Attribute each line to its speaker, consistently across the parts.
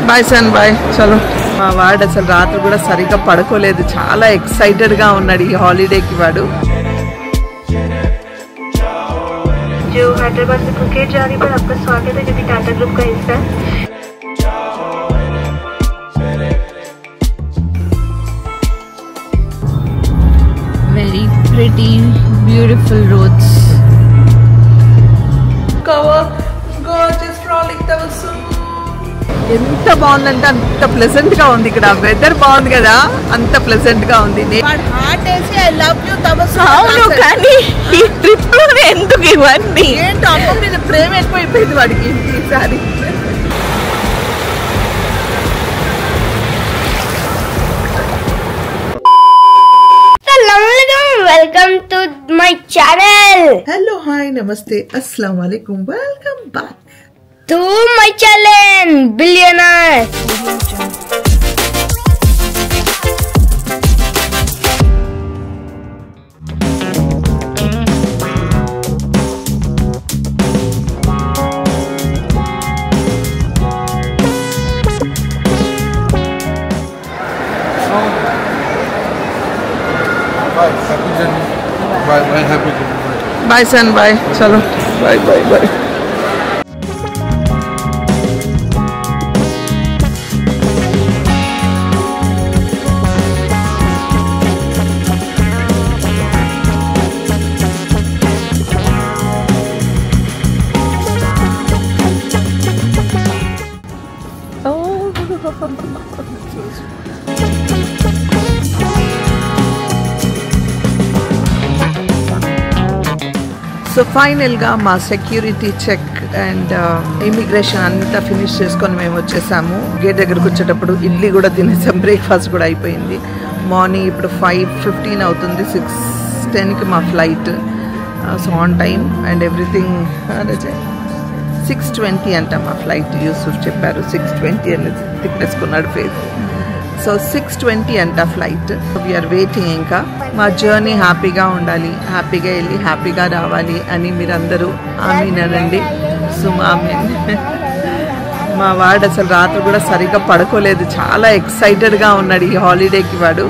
Speaker 1: Bye son boy. చలో. మా వాడు అసలు రాత్రి కూడా సరిగ్గా పడుకోలేదు, చాలా ఎక్సైటెడ్గా ఉన్నాడు ఈ హాలిడేకి వాడు.
Speaker 2: जो हैदराबाद से फुकेट जा रही पर आपका स्वागत है, जो कि टाटा ग्रुप का हिस्सा है.
Speaker 3: Very pretty, beautiful roads.
Speaker 1: Gorgeous frolic Tabassum. ఎంత బాగుందంటే అంత ప్లెజెంట్ గా ఉంది ఇక్కడ. వెదర్ బాగుంది కదా, అంత ప్లెజెంట్ గా ఉంది.
Speaker 3: హార్ట్ వేసి ఐ లవ్ యూ తబస్సుమ్. అవును, కానీ ఈ ట్రిప్ లో ఎందుకు ఇవన్నీ?
Speaker 1: ఏంటో అమ్మ మీద ప్రేమ ఎక్కువైపోయింది వాడికి ఈసారి.
Speaker 4: Welcome to my channel.
Speaker 1: Hello, hi, namaste, assalamu alaikum, welcome back
Speaker 4: To my channel, Billionaire.
Speaker 5: Happy journey. Bye, happy journey.
Speaker 1: Bye son, bye. Chalo. Bye. So ఫైనల్గా మా సెక్యూరిటీ చెక్ అండ్ ఇమిగ్రేషన్ అంతా ఫినిష్ చేసుకొని మేము వచ్చేసాము. Gate దగ్గరకు వచ్చేటప్పుడు ఇడ్లీ కూడా తినేసాం, breakfast కూడా అయిపోయింది. మార్నింగ్ ఇప్పుడు 5:15 అవుతుంది, 6:10కి మా flight. So on time and everything. 6:20 అంట మా ఫ్లైట్. యూసుఫ్ చెప్పారు 6:20 అనేది, తిప్పేసుకున్నాడు ఫేస్. సో 6:20 అంట ఫ్లైట్. We are waiting. ఇంకా మా జర్నీ హ్యాపీగా ఉండాలి, హ్యాపీగా వెళ్ళి హ్యాపీగా రావాలి అని మీరందరూ ఆమీనండి. సుమామీన్. మా వాడు అసలు రాత్రి కూడా సరిగ్గా పడుకోలేదు, చాలా ఎక్సైటెడ్గా ఉన్నాడు ఈ హాలిడేకి వాడు.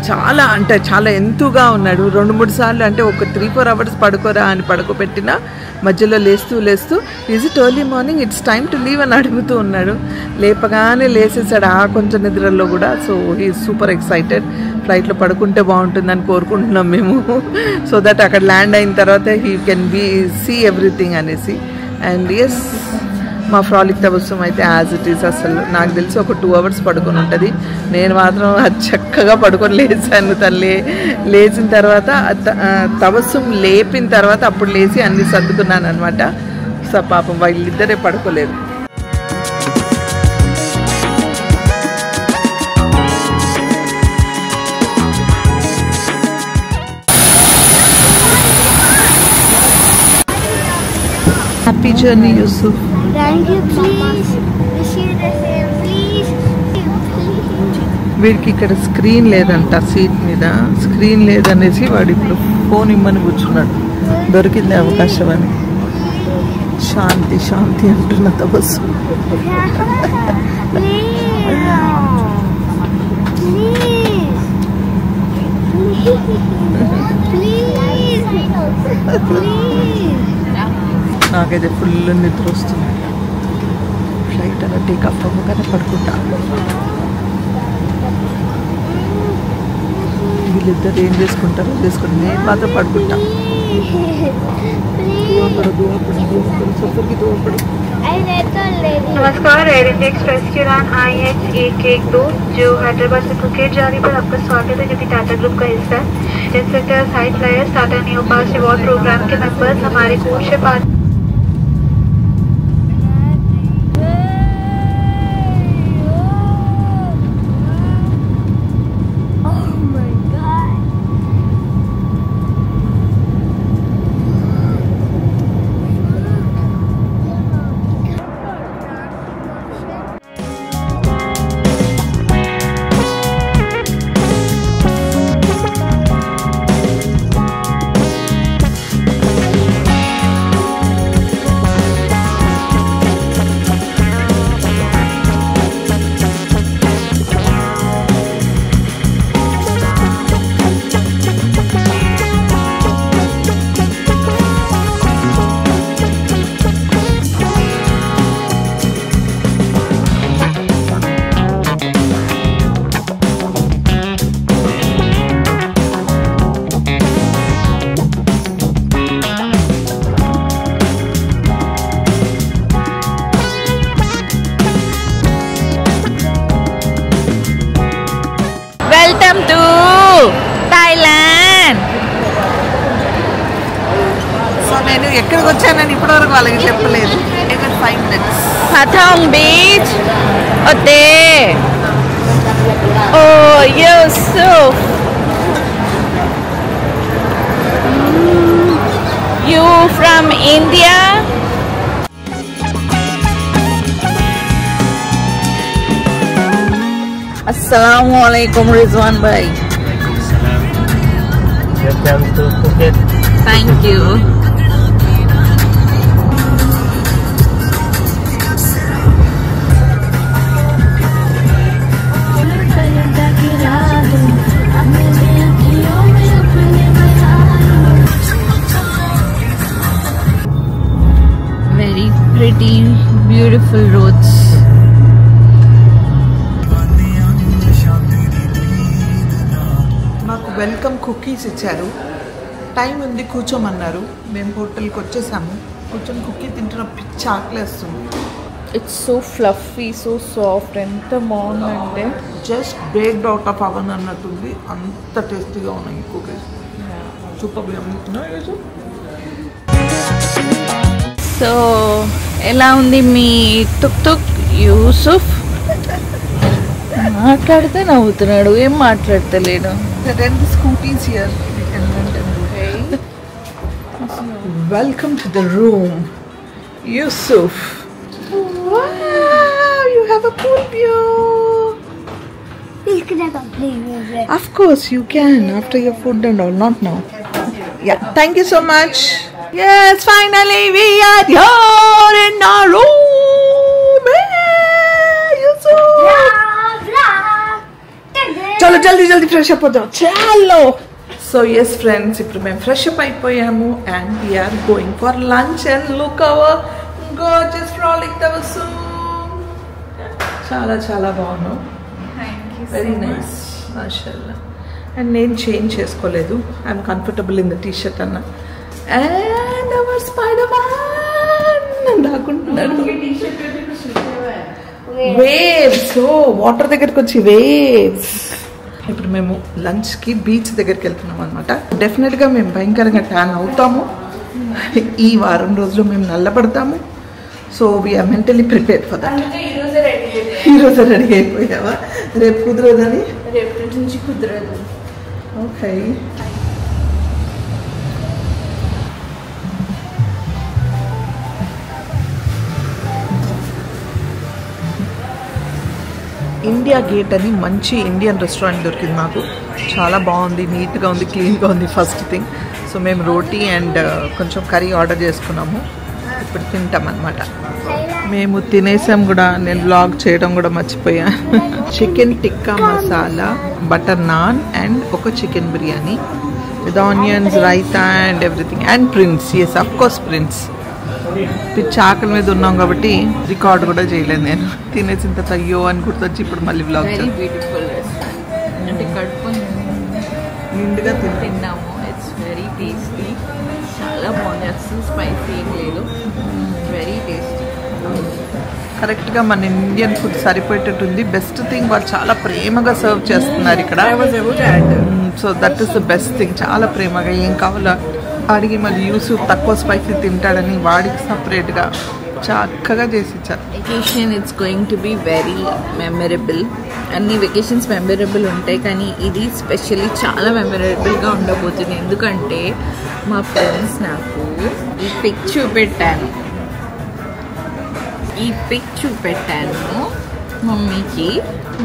Speaker 1: చాలా అంటే చాలా ఎంతుగా ఉన్నాడు. 2-3 సార్లు అంటే ఒక 3-4 అవర్స్ పడుకోరా అని పడుకోబెట్టినా మధ్యలో లేస్తూ is it early morning, it's time to leave అని అడుగుతూ ఉన్నాడు. లేపగానే లేసేసాడు ఆ కొంచెం నిద్రల్లో కూడా. So he super excited. ఫ్లైట్లో పడుకుంటే బాగుంటుందని కోరుకుంటున్నాం మేము. సో దట్ అక్కడ ల్యాండ్ అయిన తర్వాత హీ కెన్ సీ ఎవ్రీథింగ్ అనేసి. అండ్ ఎస్, మా ఫ్రాలిక్ తబస్సుమ్ అయితే యాజ్ ఇట్ ఈస్. అసలు నాకు తెలిసి ఒక 2 అవర్స్ పడుకొని ఉంటుంది. నేను మాత్రం చక్కగా పడుకొని లేచాను. తల్లి లేచిన తర్వాత తబస్సుమ్ లేపిన తర్వాత అప్పుడు లేచి అన్ని సర్దుకున్నాను అనమాట. సో పాపం వీళ్ళిద్దరే పడుకోలేదు. Happy journey Yusuf.
Speaker 4: Thank you, please. Wish you the same, please.
Speaker 1: వీడికి ఇక్కడ స్క్రీన్ లేదంట, సీట్ మీద స్క్రీన్ లేదనేసి వాడు ఇప్పుడు ఫోన్ ఇమ్మని కూర్చున్నాడు. దొరికింది అవకాశం అని. శాంతి అంటున్న తబస్సు. నాకైతే ఫుల్ నిద్ర వస్తుంది. ఫ్లైట్ అలా టేక్ ఆఫ్ అవ్వగానే పడుకుంటా. వీళ్ళిద్దరు ఏం చేసుకుంటారో చేసుకుని నేను మాత్రం పడుకుంటా.
Speaker 2: नमस्कार, एयर इंडिया एक्सप्रेस की उड़ान IH112 जो हैदराबाद से फुकेट जा रही पर आपका स्वागत है, जो कि टाटा ग्रुप का हिस्सा है. Instructors, high flyers, Tata Neu pass reward program के मेंबर्स हमारे कोच से बात.
Speaker 1: ఇక్కడికి వచ్చానని ఇప్పటివరకు వాళ్ళకి చెప్పలేదు. 5 minutes.
Speaker 3: Patong Beach. Oh, there. Oh, Yusuf. You from India? Assalamualaikum Rizwan bhai.
Speaker 6: Welcome to Phuket.
Speaker 3: Thank you. Very pretty, beautiful roads.
Speaker 1: మాకు వెల్కమ్ కుకీస్ ఇచ్చారు. టైం ఉంది కూర్చోమన్నారు. మేము హోటల్కి వచ్చేసాము. కూర్చొని కుకీ తింటున్న పిచ్చి ఆకలేస్తుంది.
Speaker 3: It's so fluffy, so soft, ఎంత బాగుందంటే
Speaker 1: జస్ట్ బేక్డ్ అవుట్ ఆఫ్ అవన్ అన్నట్టుంది. అంత టేస్టీగా ఉన్నాయి కుకీస్. సూపర్.
Speaker 3: సో ఎలా ఉంది మీ టుక్ టుక్ యూసుఫ్? మాట్లాడితే నవ్వుతున్నాడు, ఏం మాట్లాడతలేడు.
Speaker 1: రెండు scooties here. Welcome to the room Yusuf. Wow, you have a pool view. Of course you can after your food and all, not now. Yeah, thank you so much. Yes, finally we are here in our room. Hey, Yusuf. Chalo jaldi fresh up ho jao. Chalo. So yes friends, ఇప్పుడు మేము fresh up అయిపోయాము and we are going for lunch and look our gorgeous frolic tawassoom. చాలా చాలా బాగున్నాం. Very nice మాషాల్లా. And నేను change చేసుకోలేదు. I'm comfortable in the T shirt అన్న. అండ్ అవర్ స్పైడర్ మ్యాన్ దాక్కుంటున్నాడు. వేవ్స్. వాటర్ దగ్గరికి వచ్చి వేవ్స్. ఇప్పుడు మేము లంచ్కి బీచ్ దగ్గరికి వెళ్తున్నాం అనమాట. డెఫినెట్గా మేము భయంకరంగా ట్యాన్ అవుతాము. ఈ వారం రోజులు మేము నల్లబడతాము. So we are mentally prepared for that. ఈరోజు రెడీ అయిపోయావా? రేపు కుదరదని?
Speaker 3: రేపు నుంచి కుదరదు.
Speaker 1: ఓకే. ఇండియా గేట్ అని మంచి ఇండియన్ రెస్టారెంట్ దొరికింది మాకు. చాలా బాగుంది, నీట్గా ఉంది, క్లీన్గా ఉంది. First thing. సో మేము రోటీ అండ్ కొంచెం కర్రీ ఆర్డర్ చేసుకున్నాము. ఇప్పుడు తింటాం అన్నమాట. మేము తినేసాం కూడా. నేను వ్లాగ్ చేయడం కూడా మర్చిపోయా. Chicken tikka masala, butter naan and ఒక chicken biryani with onions, raita and everything. And Prince. Yes of course Prince. పిచ్చి ఆకలి మీద ఉన్నాం కాబట్టి రికార్డ్ కూడా చేయలేదు నేను. తినేసిన తర్వాత అయ్యో అని గుర్తొచ్చి ఇప్పుడు మళ్ళీ వ్లాగ్
Speaker 3: అంటే కడుపు
Speaker 1: నిండుగా
Speaker 3: తిన్నాము. It's very tasty. చాలా బాగుంది. అసలు స్పైసీ ఏం లేదు. Very tasty.
Speaker 1: కరెక్ట్గా మన ఇండియన్ ఫుడ్ సరిపోయేటట్టుంది. బెస్ట్ థింగ్ వాళ్ళు చాలా ప్రేమగా సర్వ్ చేస్తున్నారు ఇక్కడ. So that is the best thing. చాలా ప్రేమగా ఏం కావాలో అడిగి మళ్ళీ యూసుఫ్ తక్కువ స్పైసీ తింటాడని వాడికి సపరేట్గా చక్కగా చేసి ఇచ్చారు.
Speaker 3: Vacation it's going to be very memorable. అన్ని వెకేషన్స్ మెమరబుల్ ఉంటాయి, కానీ ఇది స్పెషల్లీ చాలా మెమరబుల్గా ఉండబోతుంది. ఎందుకంటే మా ఫ్రెండ్స్ నాకు ఈ పిక్ చూపెట్టాను మమ్మీకి.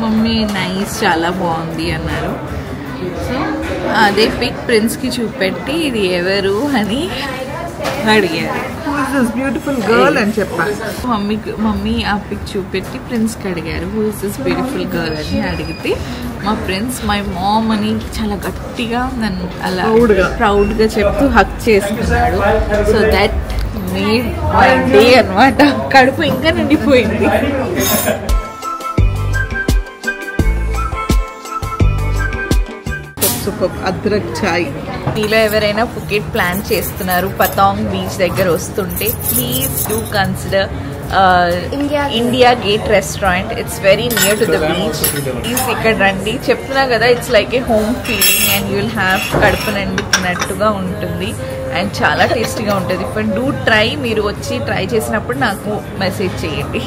Speaker 3: మమ్మీ నైస్, చాలా బాగుంది అన్నారు. సో అదే పిక్ ప్రిన్స్కి చూపెట్టి ఇది ఎవరు అని అడిగారు.
Speaker 1: బ్యూటిఫుల్ గర్ల్ అని చెప్పారు.
Speaker 3: మమ్మీ ఆ పిక్ చూపెట్టి ప్రిన్స్కి అడిగారు who is this beautiful girl అని అడిగితే మా ఫ్రెండ్స్ మై మామ్ అని చాలా గట్టిగా నన్ను అలా ప్రౌడ్గా చెప్తూ హక్ చేసుకున్నాడు. So that made my day అన్నమాట. కడుపు ఇంకా నిండిపోయింది.
Speaker 1: సూపర్. అద్రక్ చాయ్.
Speaker 3: మీలో ఎవరైనా ఫుకెట్ ప్లాన్ చేస్తున్నారు, పతాంగ్ బీచ్ దగ్గర వస్తుంటే please do consider India gate restaurant. It's very near to the beach. Please ఇక్కడ రండి. చెప్తున్నా కదా, it's like A home feeling and you will have కడుపు నిండుతున్నట్టుగా ఉంటుంది. అండ్ చాలా టేస్టీగా ఉంటుంది. ఇఫ్ డూ ట్రై, మీరు వచ్చి ట్రై చేసినప్పుడు నాకు మెసేజ్ చేయండి.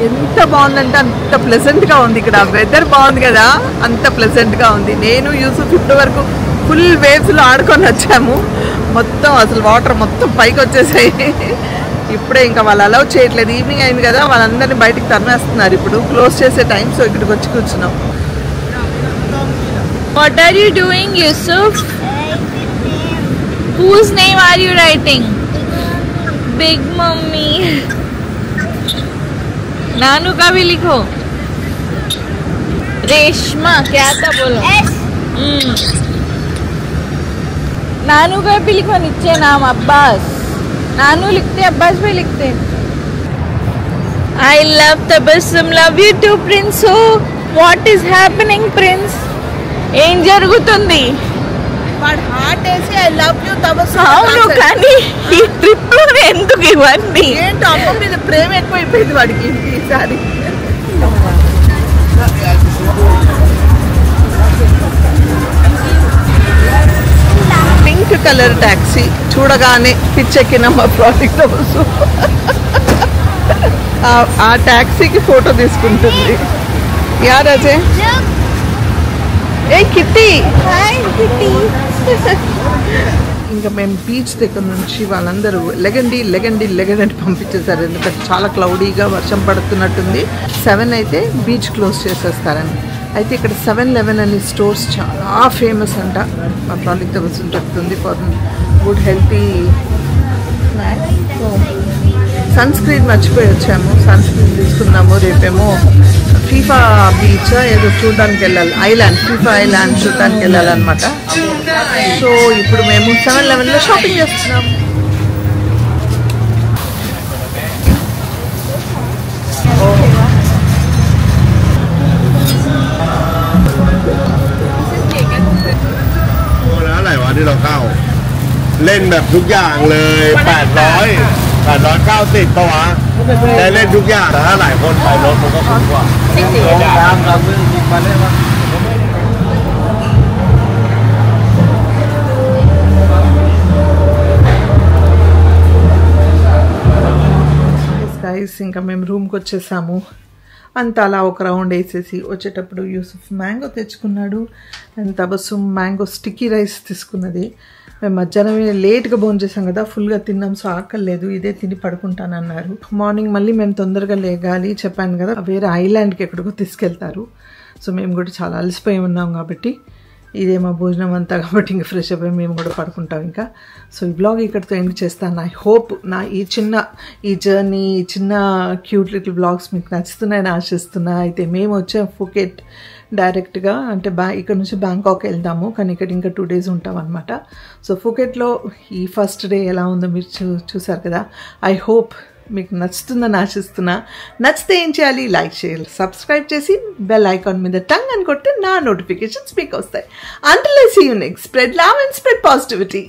Speaker 1: ఎంత బాగుందంటే అంత ప్లెజెంట్గా ఉంది. ఇక్కడ వెదర్ బాగుంది కదా, అంత ప్లెజెంట్గా ఉంది. నేను యూసుఫ్ ఇప్పటి వరకు ఫుల్ వేవ్స్లో ఆడుకొని వచ్చాము. మొత్తం అసలు వాటర్ మొత్తం పైకి వచ్చేసాయి. ఇప్పుడే ఇంకా వాళ్ళు అలౌ చేయట్లేదు, ఈవినింగ్ అయింది కదా, వాళ్ళందరినీ బయటికి తరిమేస్తున్నారు. ఇప్పుడు క్లోజ్ చేసే టైం, సో ఇక్కడికి వచ్చి కూర్చున్నాం.
Speaker 3: What are you doing, Yusuf? Whose name are you writing? Big Mummy. नानू का भी लिखो. रेशमा क्या था बोलो. नानू का भी लिखो नीचे नाम अब्बास. नानू लिखते अब्बास भी लिखते. I love Tabassum. Love you too, Prince. So what is happening, Prince? ఏం జరుగుతుంది?
Speaker 1: వాడు హార్ట్ వేసి ఐ లవ్ యూ తబస్సుమ్.
Speaker 3: అవును, కానీ ఈ ట్రిప్ లో ఎందుకు ఇవన్నీ?
Speaker 1: ఏంటో అమ్మ మీద ప్రేమ ఎక్కువైపోయింది వాడికి ఈసారి. పింక్ కలర్ టాక్సీ చూడగానే పిచ్చెక్కిన మా ప్రాజెక్ట్ హౌస్. ఆ టాక్సీకి ఫోటో తీసుకుంటుంది. యార్ అజయ్, ఏ కిట్టి. ఇంకా మేము బీచ్ దగ్గర నుంచి వాళ్ళందరూ లెగండి లెగండి లెగండి అని పంపించేశారు. ఎందుకంటే చాలా క్లౌడీగా వర్షం పడుతున్నట్టుంది. 7 అయితే బీచ్ క్లోజ్ చేసేస్తారని. అయితే ఇక్కడ 7-Eleven అనే స్టోర్స్ చాలా ఫేమస్ అంట. మా ప్రాజెక్ట్ దగ్గర చెప్తుంది for good healthy snacks. Sunscreen మర్చిపోయి వచ్చాము, సన్ స్క్రీన్ తీసుకున్నాము. రేపేమో ఫీఫా బీచ్ ఏదో చూడడానికి వెళ్ళాలి, ఐలాండ్, ఫీఫా ఐలాండ్ చూడడానికి వెళ్ళాలన్నమాట. సో ఇప్పుడు మేము 7-Elevenలో షాపింగ్ చేస్తున్నాము.
Speaker 7: ที่เราเข้าเล่นแบบทุกอย่างเลย890ป่ะวะได้เล่นทุกอย่างแต่ถ้าหลายคนไปรถมันก็คุ้มกว่า
Speaker 1: ఇంకా మేము రూమ్కి వచ్చేసాము. అంతా అలా ఒక రౌండ్ వేసేసి వచ్చేటప్పుడు యూసుఫ్ మ్యాంగో తెచ్చుకున్నాడు. And Tabassum mango sticky rice తీసుకున్నది. మేము మధ్యాహ్నం లేట్గా భోజనం చేసాం కదా, ఫుల్గా తిన్నాం, సో ఆకలేదు. ఇదే తిని పడుకుంటానన్నారు. మార్నింగ్ మళ్ళీ మేము తొందరగా లేగాలి, చెప్పాను కదా, వేరే ఐలాండ్కి ఎక్కడికో తీసుకెళ్తారు. సో మేము కూడా చాలా అలసిపోయి ఉన్నాం కాబట్టి ఇదే మా భోజనం అంతా కాబట్టి ఇంకా ఫ్రెష్ అయిపోయి మేము కూడా పడుకుంటాం ఇంకా. సో ఈ బ్లాగ్ ఇక్కడితో ఎండ్ చేస్తాను. ఐ హోప్ నా ఈ జర్నీ, ఈ చిన్న క్యూట్ లిటిల్ బ్లాగ్స్ మీకు నచ్చుతున్నాయని ఆశిస్తున్నా. అయితే మేము వచ్చాం ఫుకెట్ డైరెక్ట్గా, అంటే ఇక్కడ నుంచి బ్యాంకాక్ వెళ్దాము, కానీ ఇక్కడ ఇంకా 2 days ఉంటాం అనమాట. సో ఫుకెట్లో ఈ ఫస్ట్ డే ఎలా ఉందో మీరు చూసారు కదా. ఐ హోప్ మీకు నచ్చుతుందని ఆశిస్తున్నా. నచ్చితే ఏం చేయాలి? లైక్ చేయాలి, సబ్స్క్రైబ్ చేసి బెల్ ఐకాన్ మీద టంగ్ అని కొట్టి నా నోటిఫికేషన్స్ మీకు వస్తాయి. Until I see you next, spread love and spread positivity.